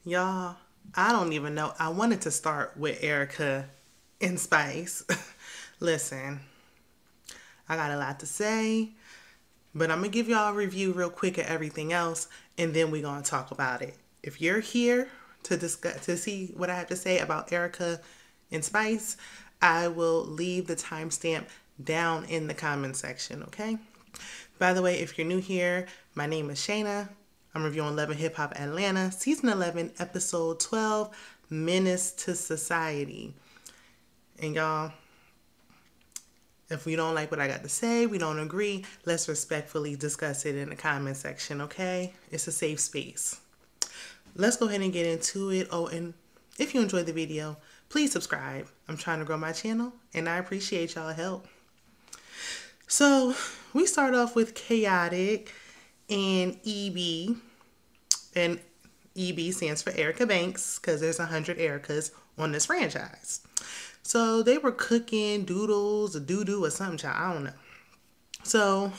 Y'all, I don't even know. I wanted to start with Erica and Spice. Listen, I got a lot to say, but I'm going to give y'all a review real quick of everything else, and then we're going to talk about it. If you're here to discuss, to see what I have to say about Erica and Spice, I will leave the timestamp down in the comment section, okay? By the way, if you're new here, my name is Shana. I'm reviewing Love and Hip Hop Atlanta, Season 11, Episode 12, Menace to Society. And y'all, if we don't like what I got to say, we don't agree, let's respectfully discuss it in the comment section, okay? It's a safe space. Let's go ahead and get into it. Oh, and if you enjoyed the video, please subscribe. I'm trying to grow my channel, and I appreciate y'all help. So, we start off with Khaotic and EB. And EB stands for Erica Banks, because there's 100 Ericas on this franchise. So they were cooking doodles, a doo-doo or something, child. I don't know. So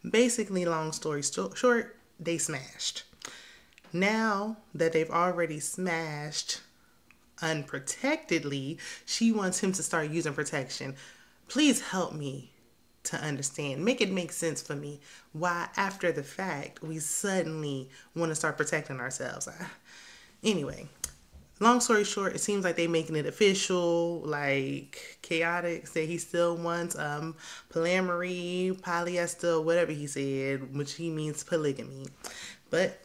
basically, long story short, they smashed. Now that they've already smashed unprotectedly, she wants him to start using protection. Please help me to understand. Make it make sense for me why after the fact we suddenly want to start protecting ourselves. Anyway, long story short, it seems like they making it official. Like Khaotic said he still wants polyamory, polyester, whatever he said, which he means polygamy. But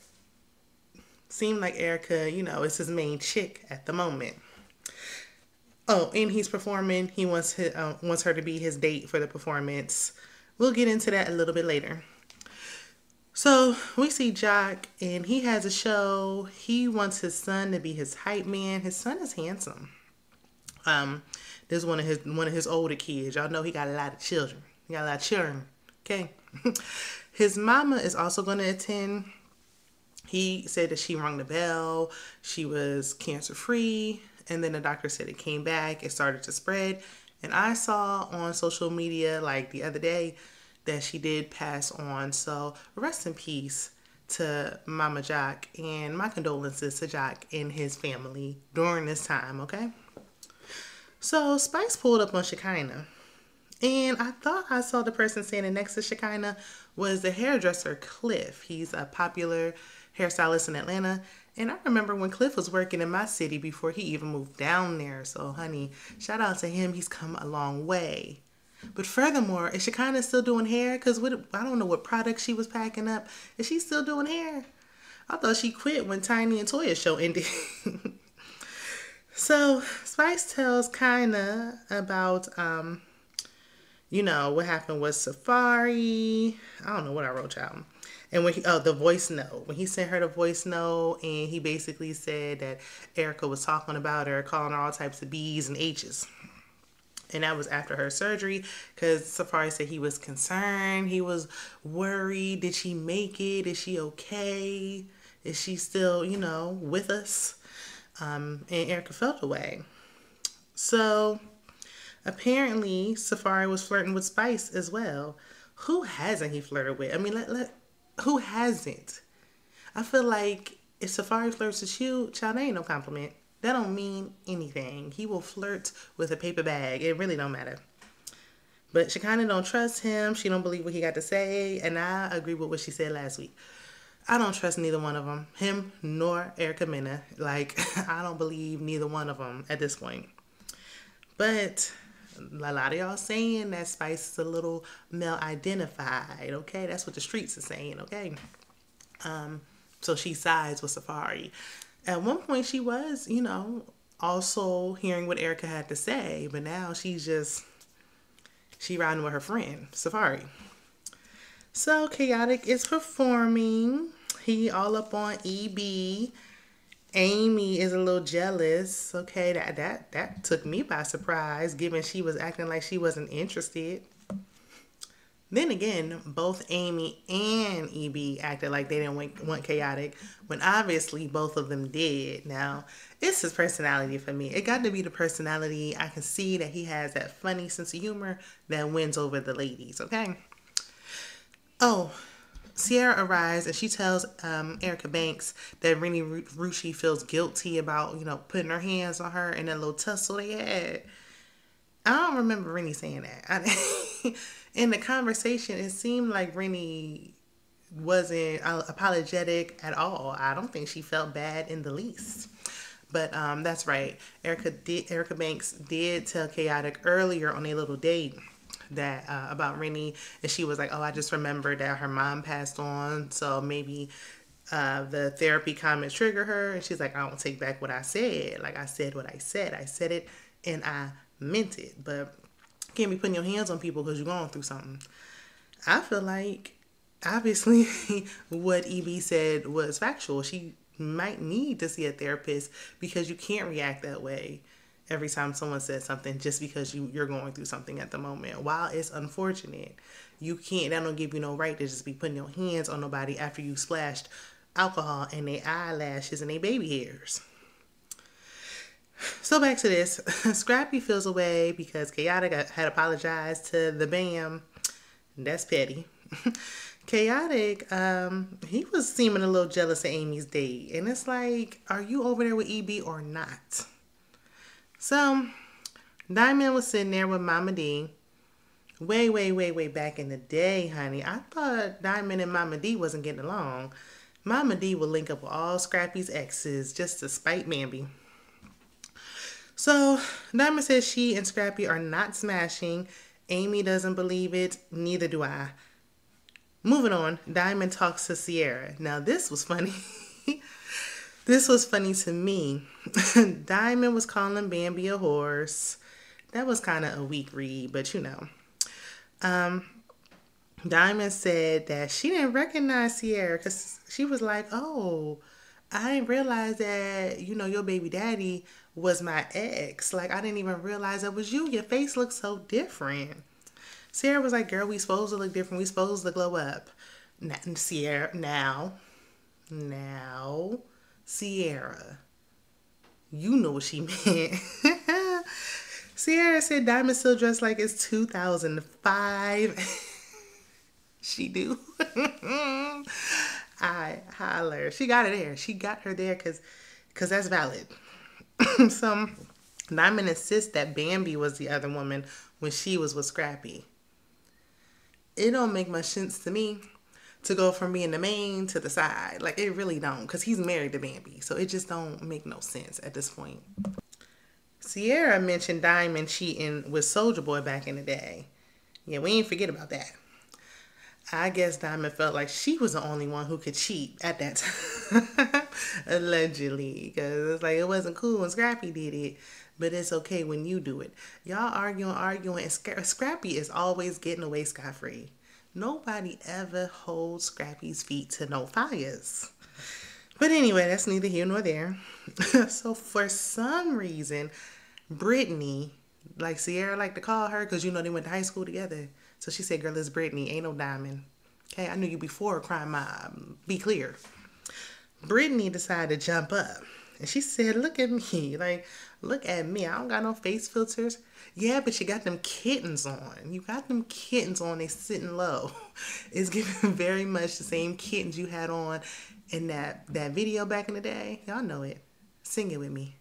seemed like Erica, you know, is his main chick at the moment. Oh, and he's performing. He wants her to be his date for the performance. We'll get into that a little bit later. So we see Jock, and he has a show. He wants his son to be his hype man. His son is handsome. This is one of his older kids. Y'all know he got a lot of children. He got a lot of children. Okay. His mama is also going to attend. He said that she rang the bell. She was cancer free. And then the doctor said it came back. It started to spread. And I saw on social media like the other day that she did pass on. So rest in peace to Mama Jock. And my condolences to Jock and his family during this time, okay? So Spice pulled up on Shekinah. And I thought I saw the person standing next to Shekinah was the hairdresser Cliff. He's a popular hairstylist in Atlanta. And I remember when Cliff was working in my city before he even moved down there. So, honey, shout out to him. He's come a long way. But furthermore, is Shekinah still doing hair? Because I don't know what product she was packing up. Is she still doing hair? I thought she quit when Tiny and Toya's show ended. So, Spice tells Kinda about, you know, what happened with Safari. I don't know what I wrote, y'all. And when the voice note, when he sent her the voice note, and he basically said that Erica was talking about her, calling her all types of B's and H's. And that was after her surgery, because Safari said he was concerned, he was worried. Did she make it? Is she okay? Is she still, you know, with us? And Erica felt away. So apparently Safari was flirting with Spice as well. Who hasn't he flirted with? I mean, who hasn't? I feel like if Safari flirts with you, child, that ain't no compliment. That don't mean anything. He will flirt with a paper bag. It really don't matter. But Shekinah don't trust him. She don't believe what he got to say. And I agree with what she said last week. I don't trust neither one of them. Him nor Erica Mena. Like, I don't believe neither one of them at this point. But a lot of y'all saying that Spice is a little male identified, okay? That's what the streets are saying, okay? So she sides with Safari. At one point she was, you know, also hearing what Erica had to say, but now she riding with her friend, Safari. So Khaotic is performing. He all up on EB. Amy is a little jealous. Okay, that took me by surprise, given she was acting like she wasn't interested. Then again, both Amy and EB acted like they didn't want Khaotic, when obviously both of them did. Now, it's his personality for me. It got to be the personality. I can see that he has that funny sense of humor that wins over the ladies, okay? Oh, Sierra arrives and she tells Erica Banks that Rennie Rucci feels guilty about, putting her hands on her and that little tussle they had. I don't remember Rennie saying that. In the conversation, it seemed like Rennie wasn't apologetic at all. I don't think she felt bad in the least. But that's right. Erica Banks did tell Khaotic earlier on a little date that about Rennie, and she was like, "Oh, I just remembered that her mom passed on, so maybe the therapy comments trigger her." And she's like, "I don't take back what I said. Like I said what I said. I said it, and I meant it. But you can't be putting your hands on people because you're going through something." I feel like obviously what EB said was factual. She might need to see a therapist because you can't react that way every time someone says something just because you're going through something at the moment. While it's unfortunate, that don't give you no right to just be putting your hands on nobody after you splashed alcohol in their eyelashes and their baby hairs. So back to this. Scrappy feels away because Khaotic had apologized to the BAM. That's petty. Khaotic, he was seeming a little jealous of Amy's date. And it's like, are you over there with EB or not? So, Diamond was sitting there with Mama D. Way back in the day, honey. I thought Diamond and Mama D wasn't getting along. Mama D would link up with all Scrappy's exes just to spite Bambi. So, Diamond says she and Scrappy are not smashing. Amy doesn't believe it. Neither do I. Moving on, Diamond talks to Sierra. Now, this was funny. This was funny to me. Diamond was calling Bambi a horse. That was kind of a weak read, but Diamond said that she didn't recognize Sierra because she was like, "Oh, I didn't realize that, your baby daddy was my ex. Like, I didn't even realize that was you. Your face looks so different." Sierra was like, "Girl, we supposed to look different. We supposed to glow up." Sierra, Sierra, you know what she meant. Sierra said Diamond still dressed like it's 2005. She do. I holler. She got her there. She got her there because that's valid. So Diamond insists that Bambi was the other woman when she was with Scrappy. It don't make much sense to me to go from being the main to the side. Like, it really don't, because he's married to Bambi. So it just don't make no sense at this point. Sierra mentioned Diamond cheating with Soulja Boy back in the day. Yeah, we ain't forget about that. I guess Diamond felt like she was the only one who could cheat at that time. Allegedly. Because it's like, it wasn't cool when Scrappy did it, but it's okay when you do it. Y'all arguing, and Scrappy is always getting away scot-free. Nobody ever holds Scrappy's feet to no fires. But anyway, that's neither here nor there. So for some reason, Brittany, like Sierra liked to call her because they went to high school together. So she said, "Girl, it's Brittany, ain't no Diamond." Okay, I knew you before a crime mob. Be clear. Brittany decided to jump up. And she said, "Look at me. Like, look at me. I don't got no face filters." "Yeah, but you got them kittens on. You got them kittens on. They sitting low." It's giving very much the same kittens you had on in that video back in the day. Y'all know it. Sing it with me.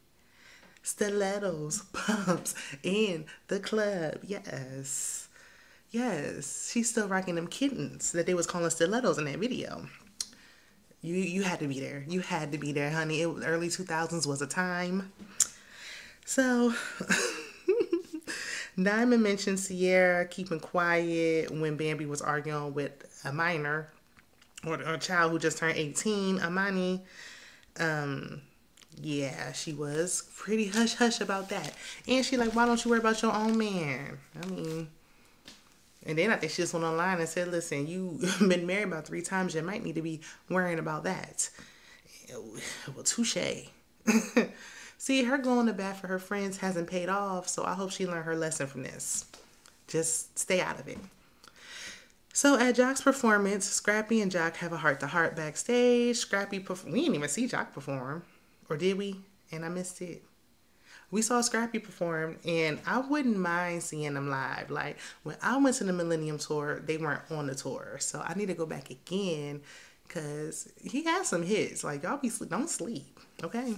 Stilettos, pumps, in the club. Yes. Yes. She's still rocking them kittens that they was calling stilettos in that video. You had to be there. You had to be there, honey. Early 2000s was a time. So, Diamond mentioned Sierra keeping quiet when Bambi was arguing with a minor or a child who just turned 18, Amani. Yeah, she was pretty hush-hush about that. And she like, "Why don't you worry about your own man?" I mean... And then I think she just went online and said, "Listen, you've been married about 3 times. You might need to be worrying about that." Well, touche. See, her going to bat for her friends hasn't paid off, so I hope she learned her lesson from this. Just stay out of it. So at Jock's performance, Scrappy and Jock have a heart-to-heart backstage. We didn't even see Jock perform. Or did we? And I missed it. We saw Scrappy perform, and I wouldn't mind seeing them live. Like when I went to the Millennium Tour, they weren't on the tour, so I need to go back again because he has some hits. Like y'all don't sleep, okay?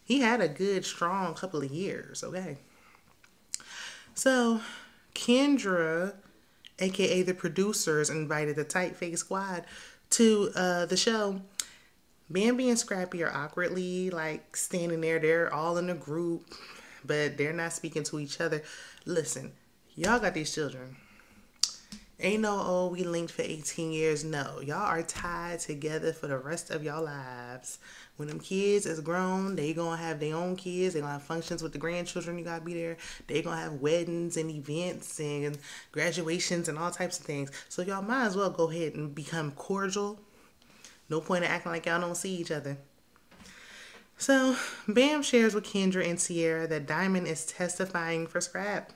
He had a good, strong couple of years, okay? So Kendra, aka the producers, invited the Typeface Squad to the show. Bambi and Scrappy are awkwardly like standing there. They're all in a group, but they're not speaking to each other. Listen, y'all got these children. Ain't no, oh, we linked for 18 years. No, y'all are tied together for the rest of y'all lives. When them kids is grown, they gonna have their own kids. They gonna have functions with the grandchildren. You gotta be there. They gonna have weddings and events and graduations and all types of things. So y'all might as well go ahead and become cordial. No point in acting like y'all don't see each other. So Bam shares with Kendra and Sierra that Diamond is testifying for Scrap.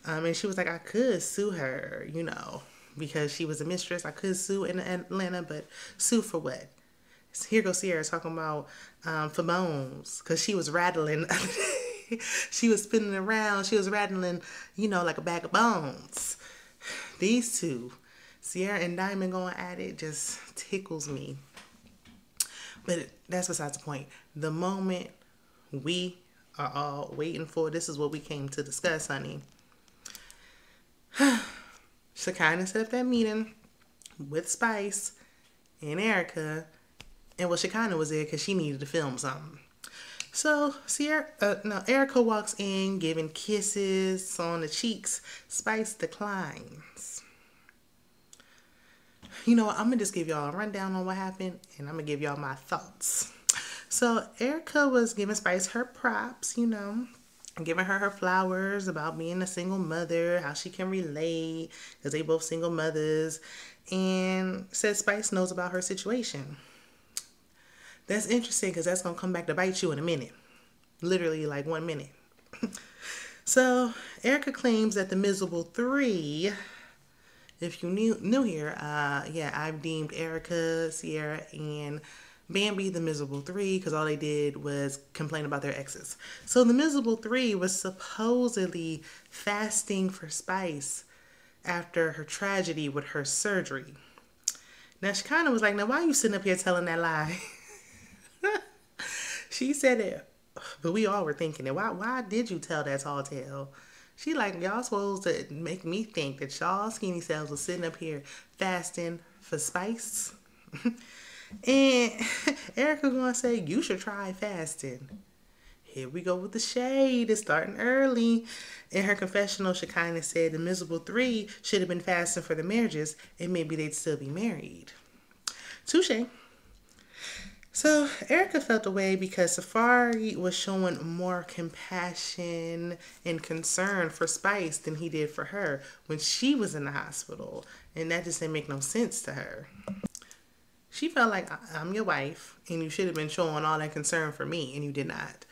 And she was like, I could sue her, you know, because she was a mistress. I could sue in Atlanta, but sue for what? Here goes Sierra talking about for bones, because she was rattling. She was spinning around. She was rattling, you know, like a bag of bones. These two, Sierra and Diamond going at it, just tickles me. But that's besides the point. The moment we are all waiting for, this is what we came to discuss, honey. Shekinah set up that meeting with Spice and Erica. And well, Shekinah was there because she needed to film something. So Erica walks in giving kisses on the cheeks. Spice declines. You know what? I'm going to just give y'all a rundown on what happened, and I'm going to give y'all my thoughts. So Erica was giving Spice her props, you know, giving her flowers about being a single mother, how she can relate, because they both single mothers, and said Spice knows about her situation. That's interesting because that's going to come back to bite you in a minute. Literally like 1 minute. So Erica claims that the miserable three, if you new here, I've deemed Erica, Sierra, and Bambi the miserable three because all they did was complain about their exes. So the miserable three was supposedly fasting for Spice after her tragedy with her surgery. Now she kind of was like, now why are you sitting up here telling that lie? She said it, but we all were thinking it. Why did you tell that tall tale? She like, y'all supposed to make me think that y'all skinny selves was sitting up here fasting for Spice. And Erica gonna say, you should try fasting. Here we go with the shade. It's starting early. In her confessional, Shekinah said the miserable three should have been fasting for the marriages and maybe they'd still be married. Touche. So Erica felt away because Safari was showing more compassion and concern for Spice than he did for her when she was in the hospital. And that just didn't make no sense to her. She felt like, I'm your wife and you should have been showing all that concern for me and you did not.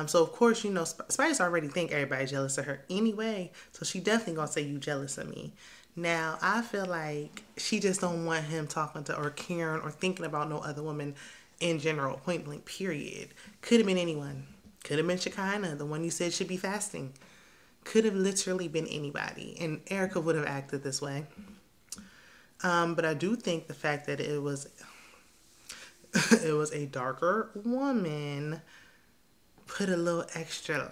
So of course, you know, Spice already think everybody's jealous of her anyway. So she definitely gonna say you jealous of me. Now, I feel like she just don't want him talking to or caring or thinking about no other woman in general, point blank, period. Could have been anyone. Could have been Shekinah, the one you said should be fasting. Could have literally been anybody. And Erica would have acted this way. But I do think the fact that it was a darker woman put a little extra,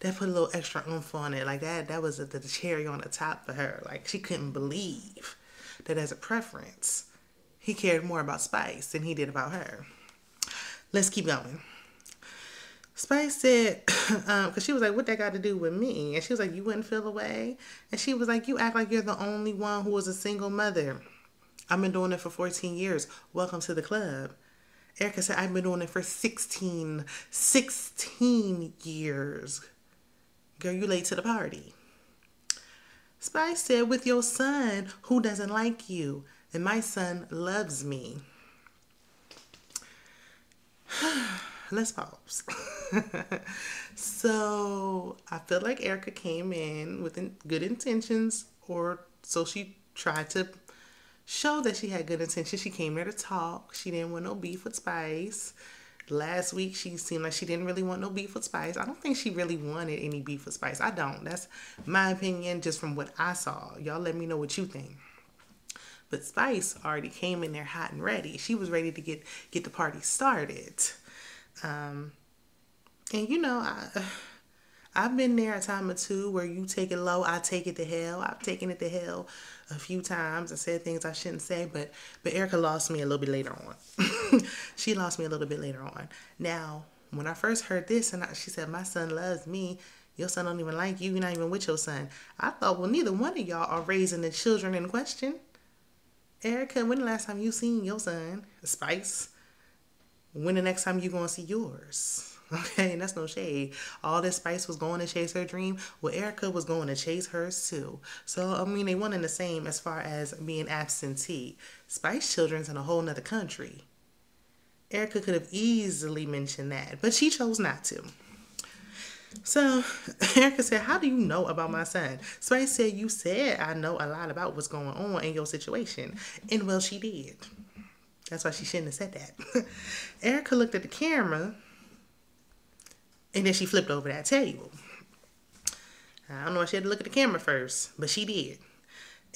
put a little extra oomph on it. Like that was the cherry on the top for her. Like she couldn't believe that as a preference, he cared more about Spice than he did about her. Let's keep going. Spice said, because she was like, what that got to do with me? And she was like, you wouldn't feel away? And she was like, you act like you're the only one who was a single mother. I've been doing it for 14 years. Welcome to the club. Erica said, I've been doing it for 16 years. Girl, you late to the party. Spice said, with your son who doesn't like you. And my son loves me. Let's pause. So I feel like Erica came in with good intentions, or so she tried to show that she had good intentions. She came there to talk. She didn't want no beef with Spice. Last week, she seemed like she didn't really want no beef with Spice. I don't think she really wanted any beef with Spice. I don't. That's my opinion just from what I saw. Y'all let me know what you think. But Spice already came in there hot and ready. She was ready to get the party started. And you know, I've been there a time or two where you take it low, I take it to hell. I've taken it to hell a few times. I said things I shouldn't say, but Erica lost me a little bit later on. She lost me a little bit later on. Now, when I first heard this, and she said, my son loves me. Your son don't even like you. You're not even with your son. I thought, well, neither one of y'all are raising the children in question. Erica, when the last time you seen your son, Spice? When the next time you gonna see yours? Okay, and that's no shade. All this Spice was going to chase her dream. Well, Erica was going to chase hers too. So, I mean, they one and the same as far as being absentee. Spice children's in a whole nother country. Erica could have easily mentioned that, but she chose not to. So, Erica said, how do you know about my son? Spice said, you said I know a lot about what's going on in your situation. And well, she did. That's why she shouldn't have said that. Erica looked at the camera, and then she flipped over that table. I don't know why she had to look at the camera first, but she did.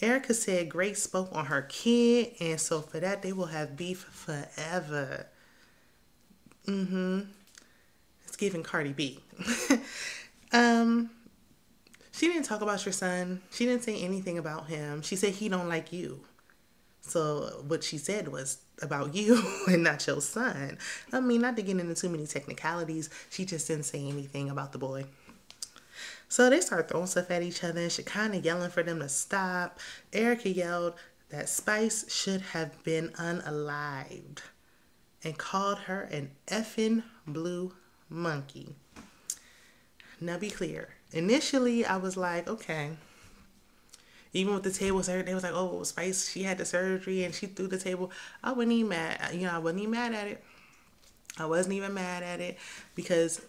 Erica said Grace spoke on her kid, and so for that, they will have beef forever. It's giving Cardi B. She didn't talk about your son. She didn't say anything about him. She said he don't like you. So what she said was about you and not your son. I mean, not to get into too many technicalities, she just didn't say anything about the boy. So they start throwing stuff at each other. She kind of yelling for them to stop. Erica yelled that Spice should have been unalived and called her an effing blue monkey. Now be clear. Initially, I was like, okay. Even with the table surgery, they was like, oh, Spice, she had the surgery and she threw the table. I wasn't even mad. I wasn't even mad at it. I wasn't even mad at it because,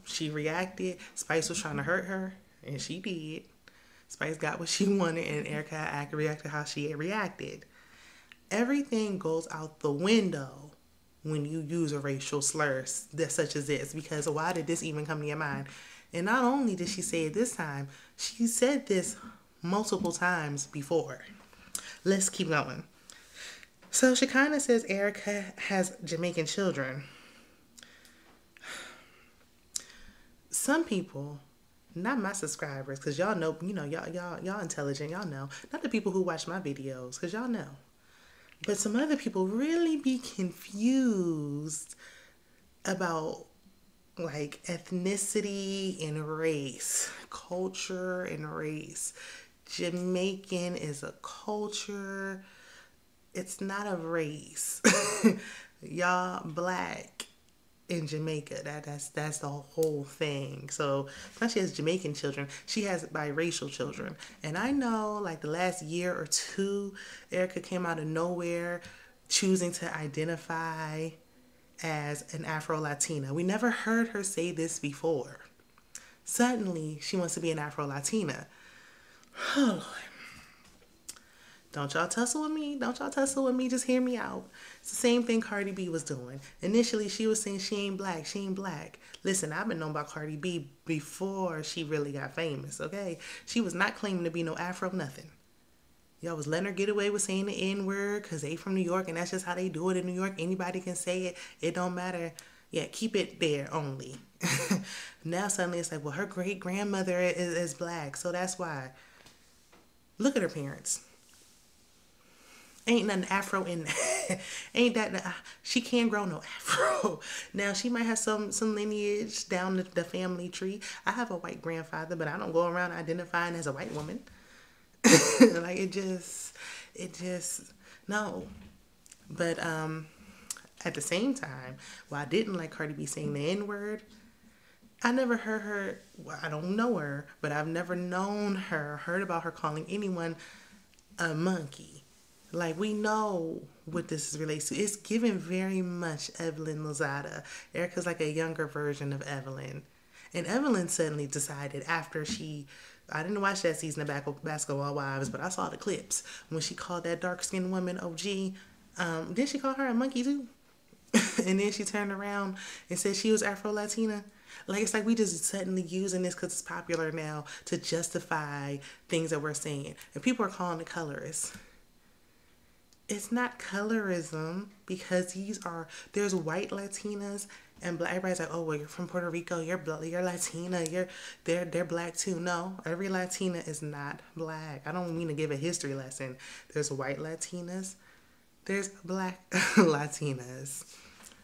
she reacted. Spice was trying to hurt her, and she did. Spice got what she wanted, and Erica reacted how she had reacted. Everything goes out the window when you use a racial slur such as this, because why did this even come to your mind? And not only did she say it this time, she said this multiple times before. Let's keep going. So she kind of says Erica has Jamaican children. Some people, not my subscribers, because y'all know, y'all intelligent, y'all know. Not the people who watch my videos, because y'all know. But some other people really be confused about like ethnicity and race, culture and race. Jamaican is a culture. It's not a race. Y'all black in Jamaica. That's the whole thing. So it's not she has Jamaican children. She has biracial children. And I know like the last year or two, Erica came out of nowhere choosing to identify as an Afro-Latina. We never heard her say this before. Suddenly, she wants to be an Afro-Latina. Oh, Lord. Don't y'all tussle with me. Don't y'all tussle with me. Just hear me out. It's the same thing Cardi B was doing. Initially, she was saying she ain't black. She ain't black. Listen, I've been known about Cardi B before she really got famous, okay? She was not claiming to be no Afro nothing. Y'all was letting her get away with saying the N-word because they from New York and that's just how they do it in New York. Anybody can say it. It don't matter. Yeah, keep it there only. Now suddenly it's like, well, her great-grandmother is black, so that's why. Look at her parents. Ain't nothing Afro in that. Ain't that, she can't grow no Afro. Now, she might have some lineage down the family tree. I have a white grandfather, but I don't go around identifying as a white woman. Like, it just, no. But, at the same time, while I didn't like Cardi B saying the N-word, I never heard her, well, I don't know her, but I've never heard about her calling anyone a monkey. Like, we know what this relates to. It's given very much Evelyn Lhhatl. Erica's like a younger version of Evelyn. And Evelyn suddenly decided after I didn't watch that season of Basketball Wives, but I saw the clips when she called that dark-skinned woman OG. Did she call her a monkey too? And then she turned around and said she was Afro-Latina. Like, it's like we just suddenly using this because it's popular now to justify things that we're saying. And people are calling it colorist. It's not colorism, because there's white Latinas and black. Everybody's like, oh, well, you're from Puerto Rico, you're Latina, they're black too. No, every Latina is not black. I don't mean to give a history lesson. There's white Latinas, there's black Latinas,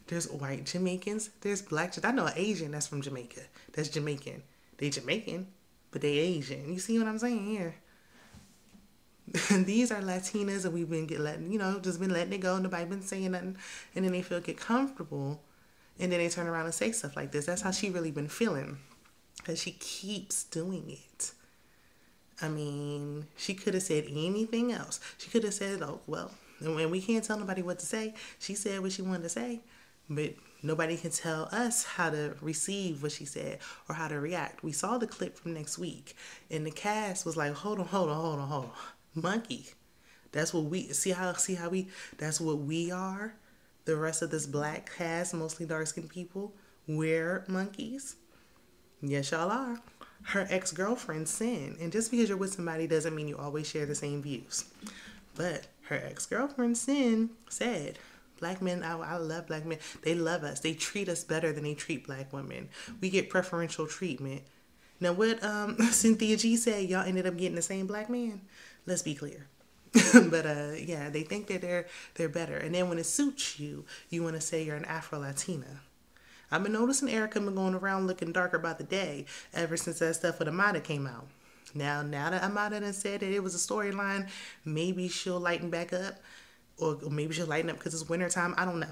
there's white Jamaicans, there's black. I know an Asian that's from Jamaica. That's Jamaican. They Jamaican, but they Asian. You see what I'm saying here? These are Latinas, and we've been just been letting it go. Nobody been saying nothing, and then they get comfortable, and then they turn around and say stuff like this. That's how she really been feeling, because she keeps doing it. I mean, she could have said anything else. She could have said, "Oh well," and we can't tell nobody what to say. She said what she wanted to say, but nobody can tell us how to receive what she said or how to react. We saw the clip from next week, and the cast was like, "Hold on. Monkey." That's what we that's what we are. The rest of this black cast, mostly dark-skinned people, we're monkeys. Yes, y'all are. Her ex-girlfriend, Sin. And just because you're with somebody doesn't mean you always share the same views. But her ex-girlfriend, Sin, said, black men, I love black men. They love us. They treat us better than they treat black women. We get preferential treatment. Now, what Cynthia G said, y'all ended up getting the same black man. Let's be clear. But yeah, they think that they're better. And then when it suits you, you want to say you're an Afro-Latina. I've been noticing Erica been going around looking darker by the day ever since that stuff with Amada came out. Now that Amada done said that it was a storyline, maybe she'll lighten back up, or maybe she'll lighten up because it's wintertime. I don't know.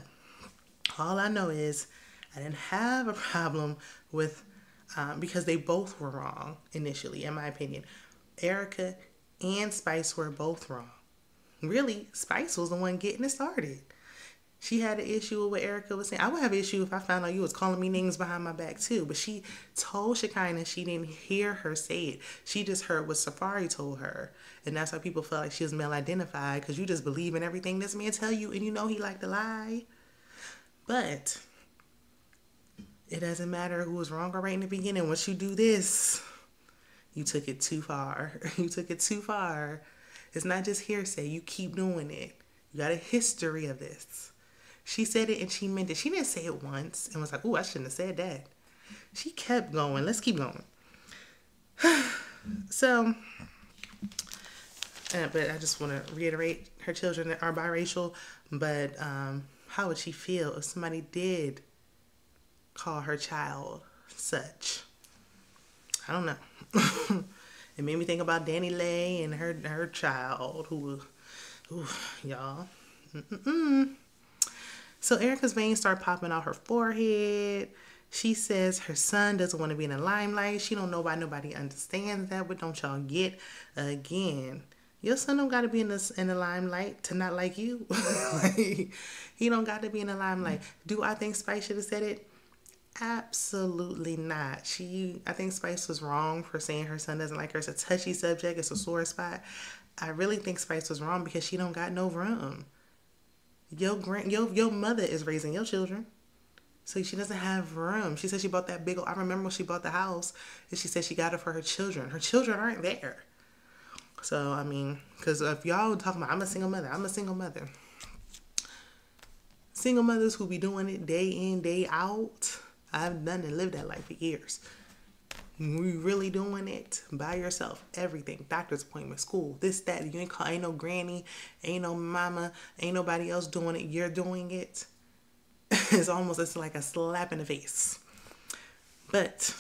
All I know is I didn't have a problem with, because they both were wrong initially, in my opinion. Erica and Spice were both wrong. Really, Spice was the one getting it started. She had an issue with what Erica was saying. I would have an issue if I found out you was calling me names behind my back too. But she told Shekinah she didn't hear her say it. She just heard what Safari told her. And that's why people felt like she was male-identified, because you just believe in everything this man tell you, and you know he like to lie. But it doesn't matter who was wrong or right in the beginning. Once you do this, you took it too far. You took it too far. It's not just hearsay. You keep doing it. You got a history of this. She said it and she meant it. She didn't say it once and was like, "Ooh, I shouldn't have said that." She kept going. Let's keep going. So, but I just want to reiterate, her children are biracial. But how would she feel if somebody did call her child such? I don't know. It made me think about Danny Lay and her child, who, y'all. So Erica's veins start popping out her forehead. She says her son doesn't want to be in the limelight. She don't know why nobody understands that. But don't y'all get, again, your son don't got to be in the limelight to not like you. Like, he don't got to be in the limelight. Do I think Spice should have said it? Absolutely not. I think Spice was wrong for saying her son doesn't like her. It's a touchy subject. It's a sore spot. I really think Spice was wrong because she don't got no room. Your mother is raising your children, so she doesn't have room. She said she bought that big old. I remember when she bought the house, and she said she got it for her children. Her children aren't there. So I mean, because if y'all talking about, I'm a single mother. Single mothers who be doing it day in, day out. I've done and lived that life for years. We really doing it by yourself. Everything. Doctor's appointment, school, this, that. You ain't no granny, ain't no mama, ain't nobody else doing it. You're doing it. It's like a slap in the face. But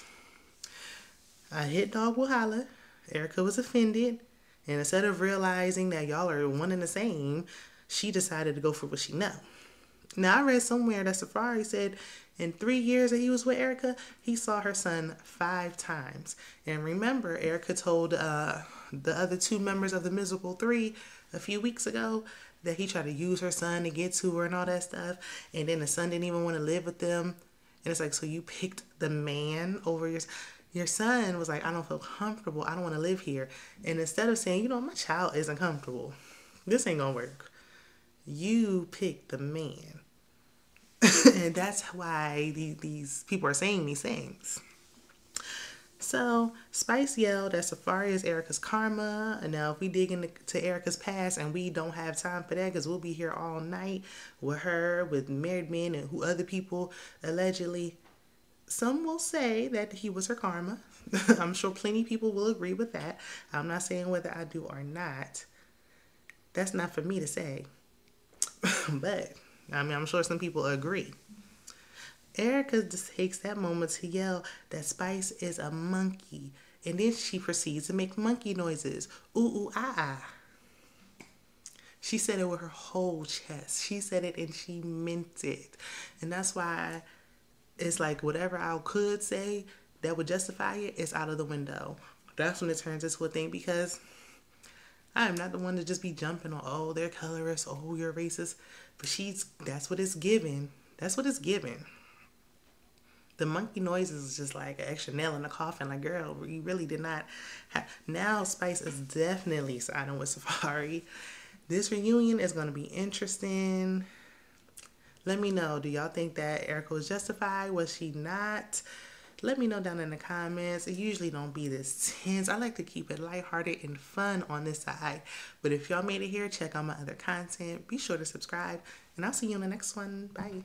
I hit dog will holler. Erica was offended. And instead of realizing that y'all are one and the same, she decided to go for what she know. Now, I read somewhere that Safari said in 3 years that he was with Erica, he saw her son 5 times. And remember, Erica told the other 2 members of the Miserable 3 a few weeks ago that he tried to use her son to get to her and all that stuff. And then the son didn't even want to live with them. And it's like, so you picked the man over your son was like, I don't feel comfortable. I don't want to live here. And instead of saying, my child isn't comfortable, this ain't going to work, you picked the man. And that's why these people are saying these things. So Spice yelled that Safari is Erica's karma. And now if we dig into Erica's past, and we don't have time for that because we'll be here all night with her, with married men, and who other people allegedly. Some will say that he was her karma. I'm sure plenty of people will agree with that. I'm not saying whether I do or not. That's not for me to say. But I mean, I'm sure some people agree. Erica just takes that moment to yell that Spice is a monkey. And then she proceeds to make monkey noises. Ooh, ooh, ah, ah. She said it with her whole chest. She said it and she meant it. And that's why it's like whatever I could say that would justify it is out of the window. That's when it turns into a thing, because I am not the one to just be jumping on, oh, they're colorist, oh, you're racist. But that's what it's given. That's what it's given. The monkey noises is just like an extra nail in the coffin. Like, girl, you really did not have. Now Spice is definitely siding with Safari. This reunion is going to be interesting. Let me know. Do y'all think that Erica was justified? Was she not? Let me know down in the comments. It usually don't be this tense. I like to keep it lighthearted and fun on this side. But if y'all made it here, check out my other content. Be sure to subscribe. And I'll see you in the next one. Bye.